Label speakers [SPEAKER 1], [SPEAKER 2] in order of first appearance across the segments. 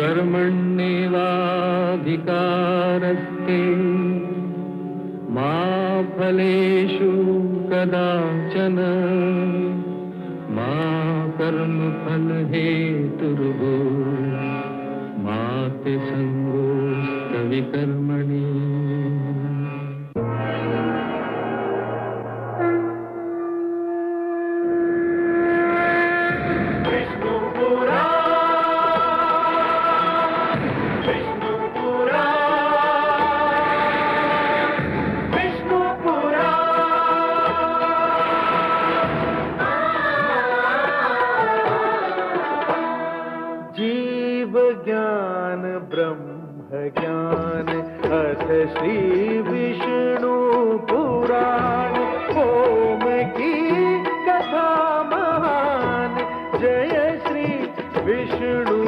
[SPEAKER 1] कर्मण्येवाधिकारस्ते मा फलेषु कदाचन मा कर्मफलहेतुर्भूः मा ते संगोऽस्त्वविकर्मणि।
[SPEAKER 2] ज्ञान ब्रह्म ज्ञान अथ श्री विष्णु पुराण ओम की कथा महान जय श्री विष्णु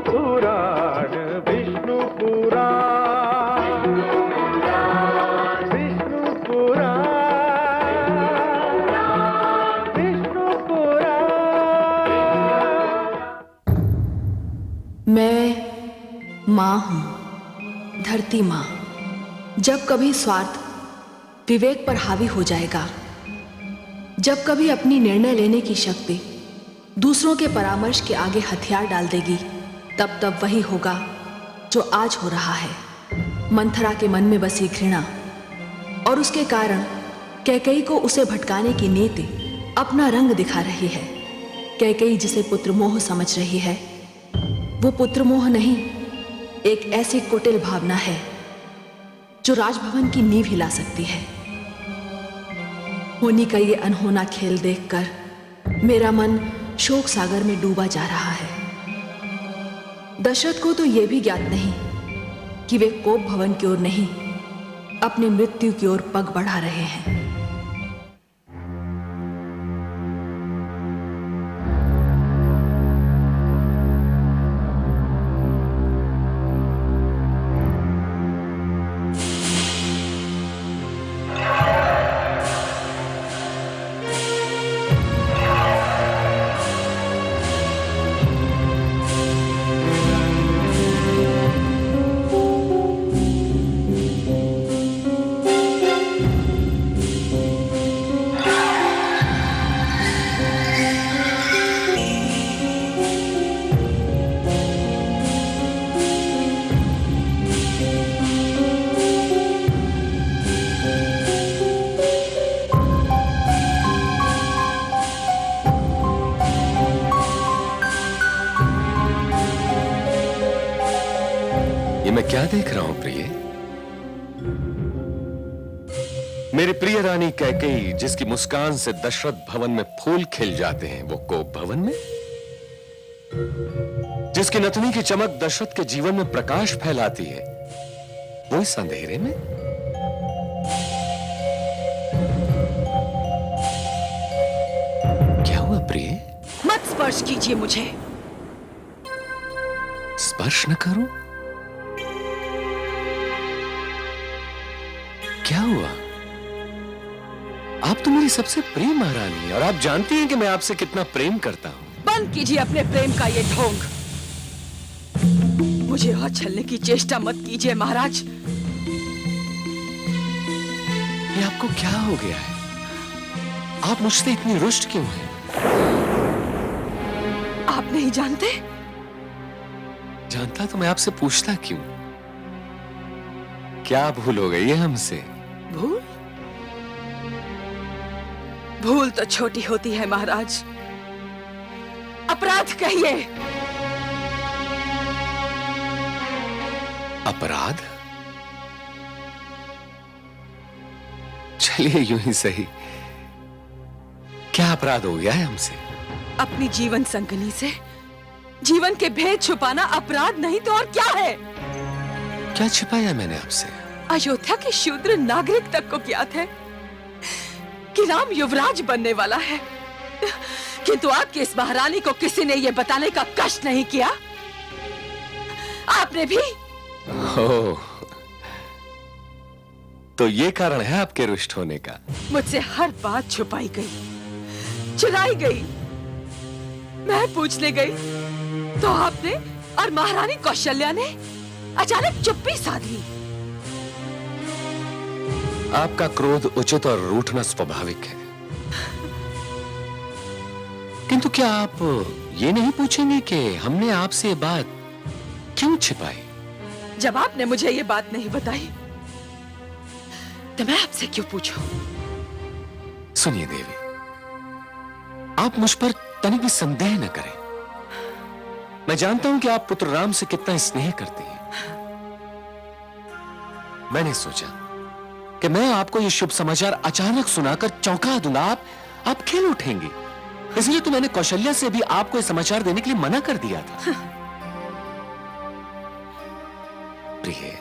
[SPEAKER 2] पुराण विष्णु पुराण विष्णु पुराण विष्णु पुराण।
[SPEAKER 3] मैं माँ हूँ, धरती माँ। जब कभी स्वार्थ विवेक पर हावी हो जाएगा, जब कभी अपनी निर्णय लेने की शक्ति दूसरों के परामर्श के आगे हथियार डाल देगी, तब वही होगा जो आज हो रहा है। मंथरा के मन में बसी घृणा और उसके कारण कैकेयी को उसे भटकाने की नीति अपना रंग दिखा रही है। कैकेयी जिसे पुत्रमोह समझ रही है, वो पुत्रमोह नहीं, एक ऐसी कुटिल भावना है जो राजभवन की नींव हिला सकती है। होनी का ये अनहोना खेल देखकर मेरा मन शोक सागर में डूबा जा रहा है। दशरथ को तो यह भी ज्ञात नहीं कि वे कोप भवन की ओर नहीं, अपने मृत्यु की ओर पग बढ़ा रहे हैं।
[SPEAKER 4] मैं क्या देख रहा हूं प्रिय? मेरी प्रिय रानी कैकेयी, जिसकी मुस्कान से दशरथ भवन में फूल खिल जाते हैं, वो कोप भवन में? जिसकी नथनी की चमक दशरथ के जीवन में प्रकाश फैलाती है, वो इस अंधेरे में? क्या हुआ प्रिय?
[SPEAKER 3] मत स्पर्श कीजिए मुझे।
[SPEAKER 4] स्पर्श न करूं? क्या हुआ? आप तो मेरी सबसे प्रिय महारानी हैं और आप जानती हैं कि मैं आपसे कितना प्रेम करता हूं।
[SPEAKER 3] बंद कीजिए अपने प्रेम का ये ढोंग। मुझे और छलने की चेष्टा मत कीजिए महाराज।
[SPEAKER 4] ये आपको क्या हो गया है? आप मुझसे इतनी रुष्ट क्यों हैं?
[SPEAKER 3] आप नहीं जानते?
[SPEAKER 4] जानता तो मैं आपसे पूछता क्यों? क्या भूल हो गई है हमसे?
[SPEAKER 3] भूल? भूल तो छोटी होती है महाराज। अपराध कहिए।
[SPEAKER 4] अपराध? चलिए यूं ही सही। क्या अपराध हो गया है हमसे?
[SPEAKER 3] अपनी जीवन संगनी से जीवन के भेद छुपाना अपराध नहीं तो और क्या है?
[SPEAKER 4] क्या छिपाया मैंने आपसे?
[SPEAKER 3] अयोध्या के शूद्र नागरिक तक को ज्ञात है कि राम युवराज बनने वाला है, किंतु आपकी इस महारानी को किसी ने यह बताने का कष्ट नहीं किया। आपने भी?
[SPEAKER 4] ओह, तो ये कारण है आपके रुष्ट होने का?
[SPEAKER 3] मुझसे हर बात छुपाई गई, चुराई गई। मैं पूछने गई तो आपने और महारानी कौशल्या ने अचानक चुप्पी साध ली।
[SPEAKER 4] आपका क्रोध उचित और रूठना स्वाभाविक है, किंतु क्या आप ये नहीं पूछेंगे कि हमने आपसे ये बात क्यों छिपाई?
[SPEAKER 3] जब आपने मुझे ये बात नहीं बताई तो मैं आपसे क्यों पूछूं?
[SPEAKER 4] सुनिए देवी, आप मुझ पर तनिक भी संदेह न करें। मैं जानता हूं कि आप पुत्र राम से कितना स्नेह करती हैं। मैंने सोचा कि मैं आपको ये शुभ समाचार अचानक सुनाकर चौंका दूंगा, आप खेल उठेंगी। इसलिए तो मैंने कौशल्या से भी आपको ये समाचार देने के लिए मना कर दिया था। प्रिय,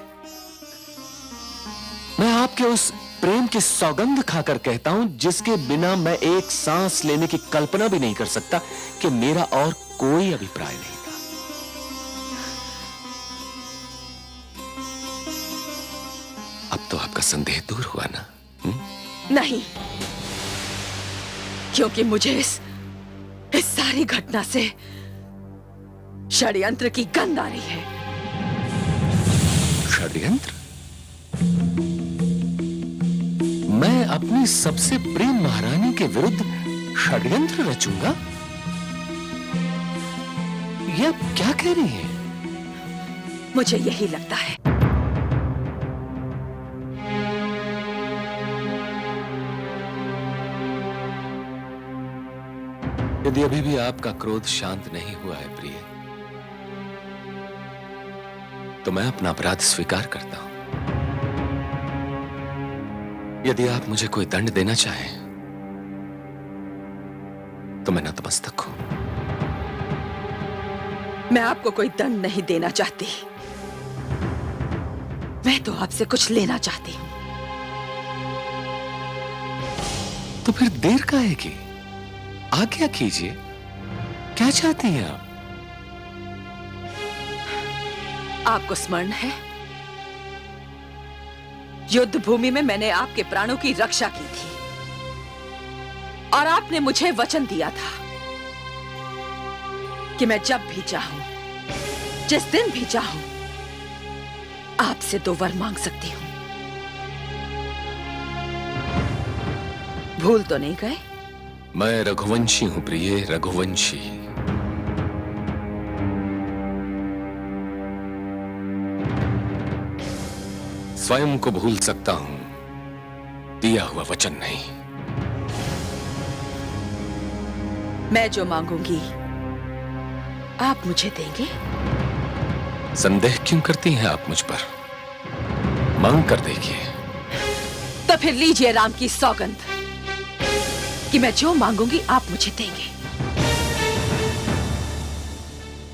[SPEAKER 4] मैं आपके उस प्रेम की सौगंध खाकर कहता हूं जिसके बिना मैं एक सांस लेने की कल्पना भी नहीं कर सकता कि मेरा और कोई अभिप्राय नहीं था। अब तो आपका संदेह दूर हुआ ना?
[SPEAKER 3] नहीं, क्योंकि मुझे इस सारी घटना से षड्यंत्र की गंध आ रही है।
[SPEAKER 4] षड्यंत्र? मैं अपनी सबसे प्रिय महारानी के विरुद्ध षड्यंत्र रचूंगा? ये आप क्या कह रही हैं?
[SPEAKER 3] मुझे यही लगता है।
[SPEAKER 4] यदि अभी भी आपका क्रोध शांत नहीं हुआ है प्रिय, तो मैं अपना अपराध स्वीकार करता हूं। यदि आप मुझे कोई दंड देना चाहें तो मैं नतमस्तक हूं।
[SPEAKER 3] मैं आपको कोई दंड नहीं देना चाहती, मैं तो आपसे कुछ लेना चाहती हूं।
[SPEAKER 4] तो फिर देर काहे की? आज्ञा कीजिए, क्या चाहती हैं आप?
[SPEAKER 3] आपको स्मरण है, युद्ध भूमि में मैंने आपके प्राणों की रक्षा की थी और आपने मुझे वचन दिया था कि मैं जब भी चाहूं, जिस दिन भी चाहूं, आपसे 2 वर मांग सकती हूं। भूल तो नहीं गए?
[SPEAKER 4] मैं रघुवंशी हूं प्रिय, रघुवंशी। स्वयं को भूल सकता हूं, दिया हुआ वचन नहीं।
[SPEAKER 3] मैं जो मांगूंगी आप मुझे देंगे?
[SPEAKER 4] संदेह क्यों करती हैं आप मुझ पर? मांग कर देखिए।
[SPEAKER 3] तो फिर लीजिए राम की सौगंध कि मैं जो मांगूंगी आप मुझे देंगे।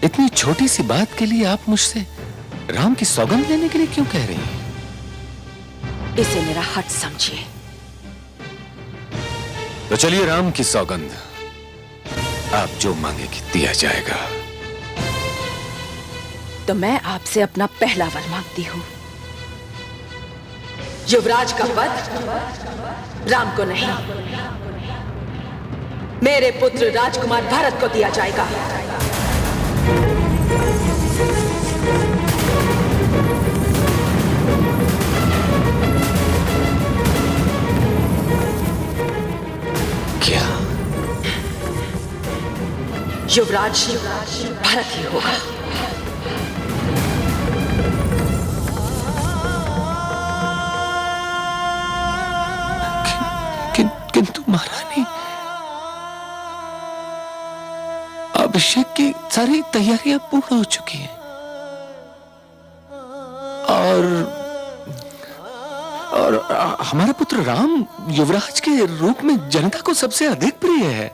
[SPEAKER 4] इतनी छोटी सी बात के लिए आप मुझसे राम की सौगंध लेने के लिए क्यों कह रही हैं?
[SPEAKER 3] इसे मेरा हट समझिए।
[SPEAKER 4] तो चलिए, राम की सौगंध, आप जो मांगेगी दिया जाएगा।
[SPEAKER 3] तो मैं आपसे अपना पहला वर मांगती हूं। युवराज का पद राम को नहीं, मेरे पुत्र राजकुमार भरत को दिया जाएगा।
[SPEAKER 4] क्या?
[SPEAKER 3] युवराज भरत ही होगा।
[SPEAKER 4] किंतु महारानी, अभिषेक की सारी तैयारियां पूर्ण हो चुकी हैं और हमारा पुत्र राम युवराज के रूप में जनता को सबसे अधिक प्रिय है,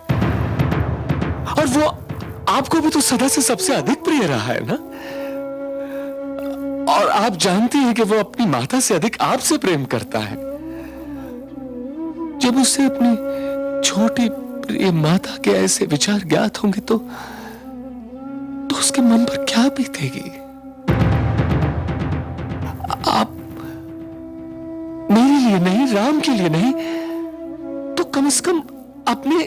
[SPEAKER 4] और वो आपको भी तो सदा से सबसे अधिक प्रिय रहा है ना? और आप जानती हैं कि वो अपनी माता से अधिक आपसे प्रेम करता है। जब उसे अपनी छोटी प्रिय माता के ऐसे विचार ज्ञात होंगे तो उसके मन पर क्या बीतेगी? आप मेरे लिए नहीं, राम के लिए नहीं, तो कम से कम अपने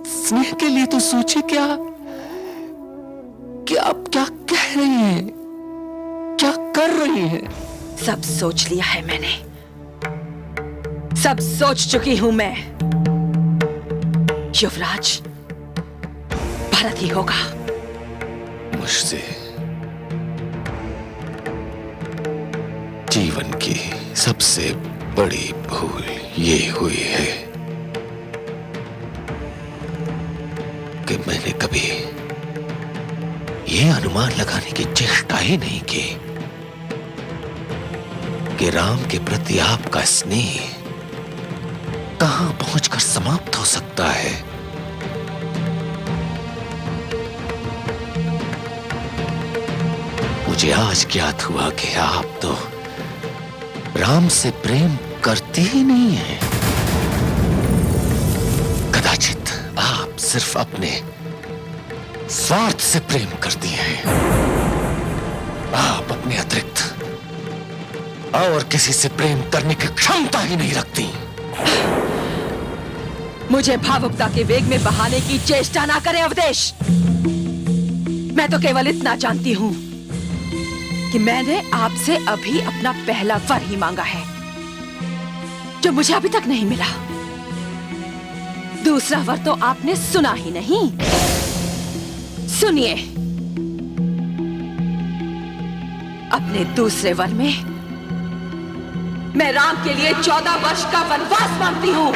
[SPEAKER 4] स्नेह के लिए तो सोचिए। कि आप क्या कह रही हैं, क्या कर रही हैं?
[SPEAKER 3] सब सोच लिया है मैंने, सब सोच चुकी हूं मैं। युवराज भरत ही होगा।
[SPEAKER 4] मुझसे जीवन की सबसे बड़ी भूल ये हुई है कि मैंने कभी ये अनुमान लगाने की चेष्टा ही नहीं की कि राम के प्रति आपका स्नेह कहां पहुंचकर समाप्त हो सकता है। मुझे आज ज्ञात हुआ कि आप तो राम से प्रेम करते ही नहीं हैं। कदाचित आप सिर्फ अपने स्वार्थ से प्रेम करती हैं। आप अपने अतिरिक्त और किसी से प्रेम करने की क्षमता ही नहीं रखती।
[SPEAKER 3] मुझे भावुकता के वेग में बहाने की चेष्टा ना करें अवधेश। मैं तो केवल इतना जानती हूं कि मैंने आपसे अभी अपना पहला वर ही मांगा है, जो मुझे अभी तक नहीं मिला। दूसरा वर तो आपने सुना ही नहीं। सुनिए, अपने दूसरे वर में मैं राम के लिए 14 वर्ष का वनवास मांगती हूं।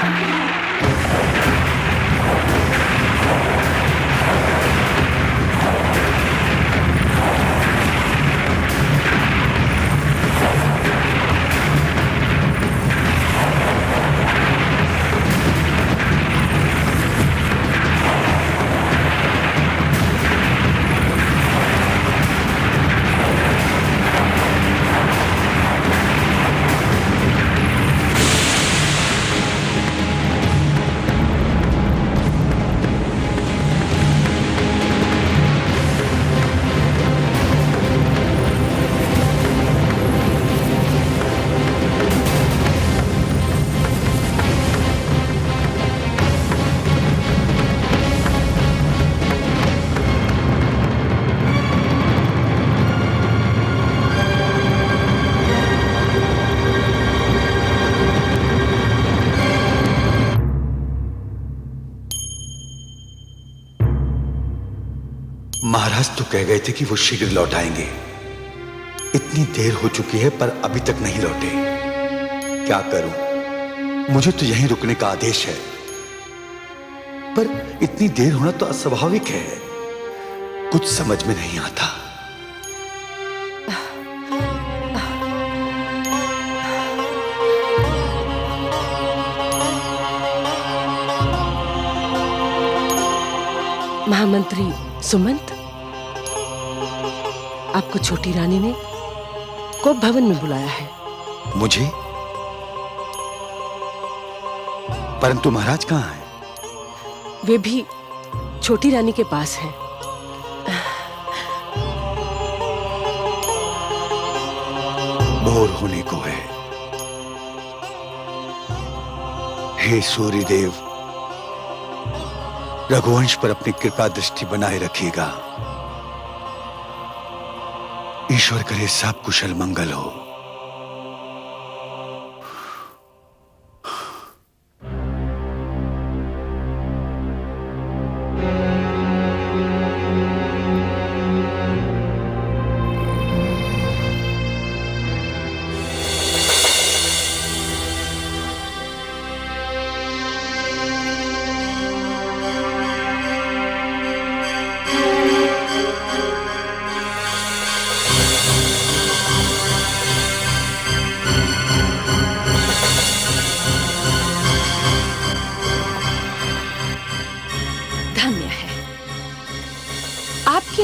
[SPEAKER 5] महाराज तो कह गए थे कि वो शीघ्र लौट आएंगे। इतनी देर हो चुकी है पर अभी तक नहीं लौटे। क्या करूं? मुझे तो यहीं रुकने का आदेश है, पर इतनी देर होना तो अस्वाभाविक है। कुछ समझ में नहीं आता।
[SPEAKER 6] महामंत्री सुमंत, आपको छोटी रानी ने कोप भवन में बुलाया है।
[SPEAKER 5] मुझे? परंतु महाराज कहाँ हैं?
[SPEAKER 6] वे भी छोटी रानी के पास हैं।
[SPEAKER 5] भोर होने को है। हे सूर्यदेव, रघुवंश पर अपनी कृपा दृष्टि बनाए रखिएगा। ईश्वर करे सब कुशल मंगल हो।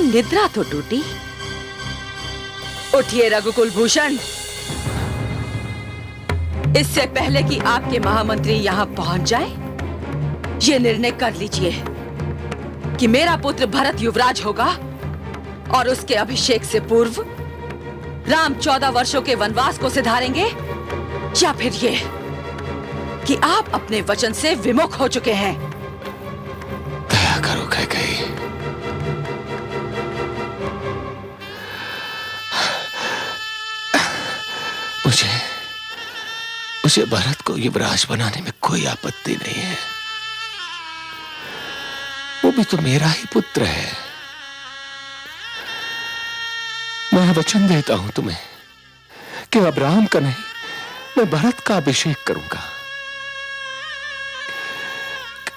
[SPEAKER 3] निद्रा तो टूटी। उठिए रघुकुल भूषण। इससे पहले कि आपके महामंत्री यहां पहुंच जाए, ये निर्णय कर लीजिए कि मेरा पुत्र भरत युवराज होगा और उसके अभिषेक से पूर्व राम 14 वर्षों के वनवास को सिधारेंगे, या फिर ये कि आप अपने वचन से विमुख हो चुके हैं।
[SPEAKER 4] दया करो कैकेयी, मुझे भरत को युवराज बनाने में कोई आपत्ति नहीं है। वो भी तो मेरा ही पुत्र है। मैं वचन देता हूं तुम्हें कि अब राम का नहीं, मैं भरत का अभिषेक करूंगा।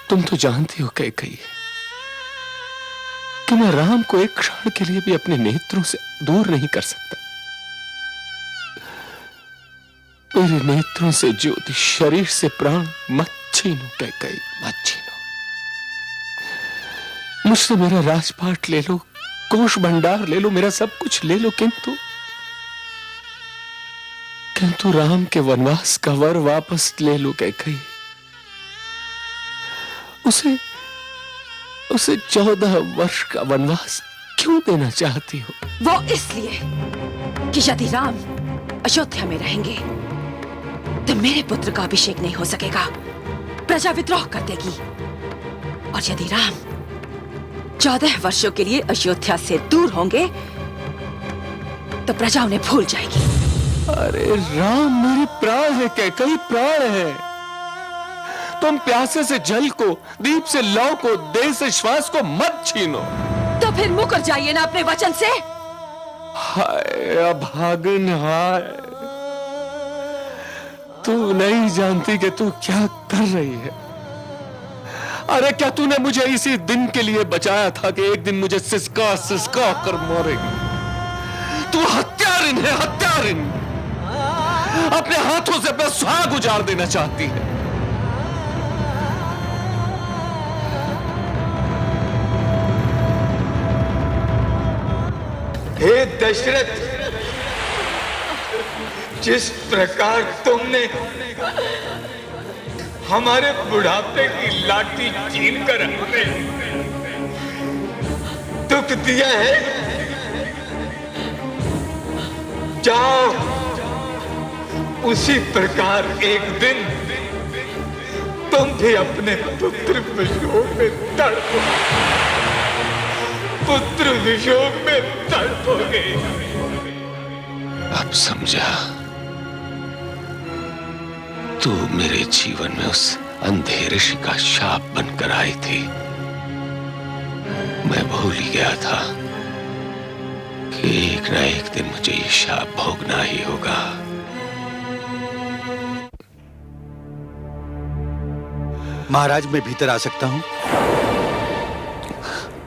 [SPEAKER 4] तुम तो जानती हो कैकेयी कि मैं राम को एक क्षण के लिए भी अपने नेत्रों से दूर नहीं कर सकता। मेरे नेत्रों से ज्योति, शरीर से प्राण मत छीनो कैकेयी, मत छीनो। मुझसे मेरा राजपाट ले लो, कोष भंडार ले लो, मेरा सब कुछ ले लो, किंतु राम के वनवास का वर वापस ले लो कैकेयी। उसे 14 वर्ष का वनवास क्यों देना चाहती हो?
[SPEAKER 3] वो इसलिए कि यदि राम अयोध्या में रहेंगे तो मेरे पुत्र का अभिषेक नहीं हो सकेगा, प्रजा विद्रोह कर देगी। और यदि राम 14 वर्षों के लिए अयोध्या से दूर होंगे तो प्रजा उन्हें भूल जाएगी।
[SPEAKER 4] अरे राम मेरे प्राण है कैकेयी, प्राण है। तुम प्यासे से जल को, दीप से लौ को, देह से श्वास को मत छीनो।
[SPEAKER 3] तो फिर मुकर जाइए ना अपने वचन से।
[SPEAKER 4] हाय अभागन, हाय। तू नहीं जानती कि तू क्या कर रही है। अरे क्या तूने मुझे इसी दिन के लिए बचाया था कि एक दिन मुझे सिसका सिसका कर मारेगी? तू हत्यारिन है, हत्यारिन। अपने हाथों से अपना सुहाग उजाड़ देना चाहती है।
[SPEAKER 5] हे दशरथ, जिस प्रकार तुमने हमारे बुढ़ापे की लाठी छीन कर हमें दुख दिया है, जाओ उसी प्रकार एक दिन तुम भी अपने पुत्र वियोग में तड़पो, पुत्र वियोग में तड़पोगे।
[SPEAKER 4] अब समझा, तू मेरे जीवन में उस अंधे ऋषि का शाप बनकर आई थी। मैं भूल ही गया था कि एक ना एक दिन मुझे ये शाप भोगना ही होगा।
[SPEAKER 5] महाराज, मैं भीतर आ सकता हूं?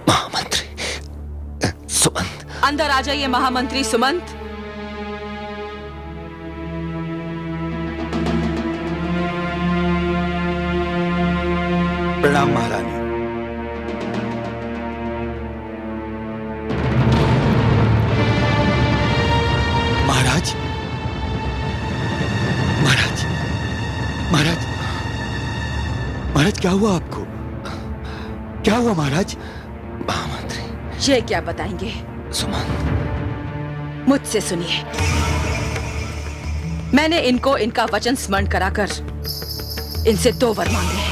[SPEAKER 4] महामंत्री सुमंत।
[SPEAKER 3] अंदर आ जाइए महामंत्री सुमंत।
[SPEAKER 5] प्रणाम महारानी। महाराज, महाराज, महाराज, महाराज, क्या हुआ आपको? क्या हुआ महाराज?
[SPEAKER 4] महामंत्री।
[SPEAKER 3] ये क्या बताएंगे?
[SPEAKER 4] सुमंत,
[SPEAKER 3] मुझसे सुनिए। मैंने इनको इनका वचन स्मरण कराकर इनसे 2 वर मांगे हैं।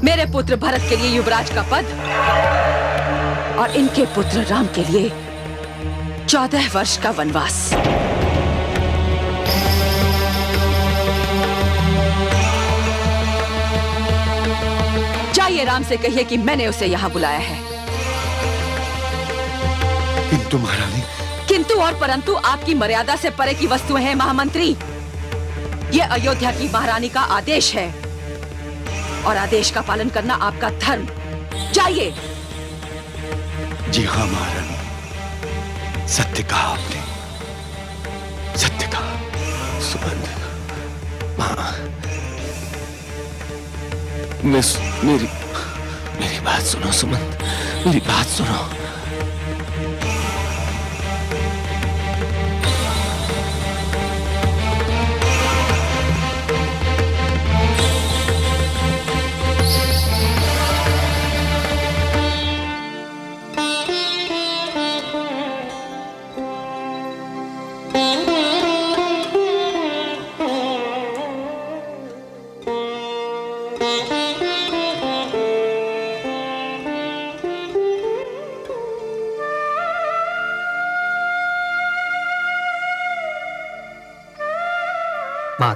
[SPEAKER 3] मेरे पुत्र भरत के लिए युवराज का पद और इनके पुत्र राम के लिए 14 वर्ष का वनवास। जाइए राम से कहिए कि मैंने उसे यहां बुलाया है।
[SPEAKER 5] किंतु महारानी।
[SPEAKER 3] किंतु और परंतु आपकी मर्यादा से परे की वस्तुएं हैं महामंत्री। यह अयोध्या की महारानी का आदेश है और आदेश का पालन करना आपका धर्म। जाइए।
[SPEAKER 5] जी हाँ महारानी, सत्य कहा आपने, सत्य कहा।
[SPEAKER 4] सुमंत, मां, मेरी बात सुनो सुमंत, मेरी बात सुनो।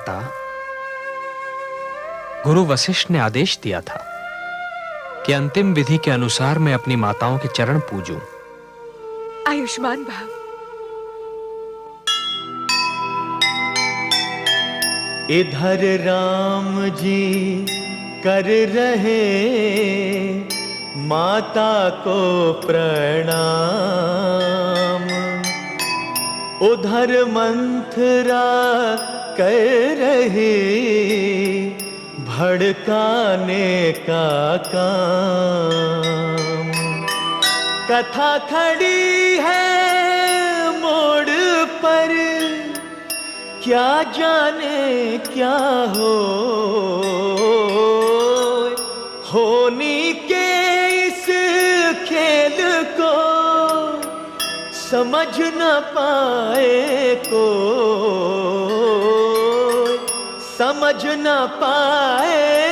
[SPEAKER 7] माता, गुरु वशिष्ठ ने आदेश दिया था कि अंतिम विधि के अनुसार मैं अपनी माताओं के चरण पूजूं।
[SPEAKER 6] आयुष्मान भव।
[SPEAKER 2] इधर राम जी कर रहे माता को प्रणाम, उधर मंथरा कर रही भड़काने का काम। कथा खड़ी है मोड़ पर, क्या जाने क्या हो, होनी के इस खेल को समझ न पाए को, समझ न पाए